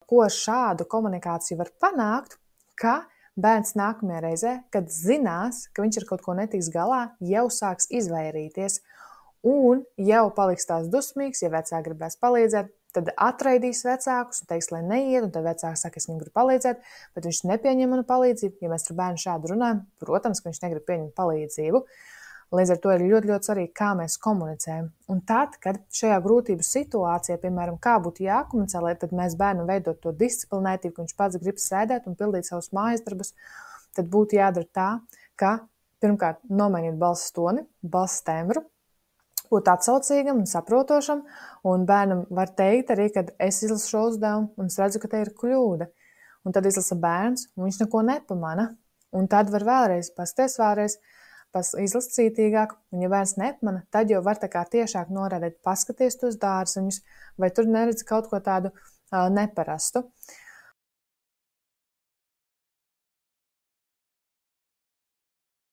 ko ar šādu komunikāciju var panākt, ka bērns nākamajā reizē, kad zinās, ka viņš ar kaut ko netiks galā, jau sāks izvairīties un jau paliks tās dusmīgs, ja vecāki gribēs palīdzēt, tad atraidīs vecākus un teiks, lai neiet, un tad vecāks saka, es viņam gribu palīdzēt, bet viņš nepieņem manu palīdzību. Ja mēs ar bērnu šādu runājam, protams, ka viņš negrib pieņemt palīdzību. Līdz ar to ir ļoti, ļoti svarīgi, kā mēs komunicējam. Un tad, kad šajā grūtību situācijā, piemēram, kā būtu jākomunicē, lai tad mēs bērnam veidot to disciplinētību, ka viņš pats grib sēdēt un pildīt savus mājas darbus, tad būtu jādara tā, ka pirmkārt nomainīt balss toni, balss tembru, būt atsaucīgam un saprotošam, un bērnam var teikt arī, kad es izlasu šo uzdevumu un es redzu, ka te ir kļūda. Un tad izlasa bērns, un viņš neko nepamana. Un tad var vēlreiz pasties izlast cītīgāk, un ja bērns nepamana, tad jau var tā kā tiešāk norādīt, paskaties tos dārziņus, vai tur neredzi kaut ko tādu neparastu.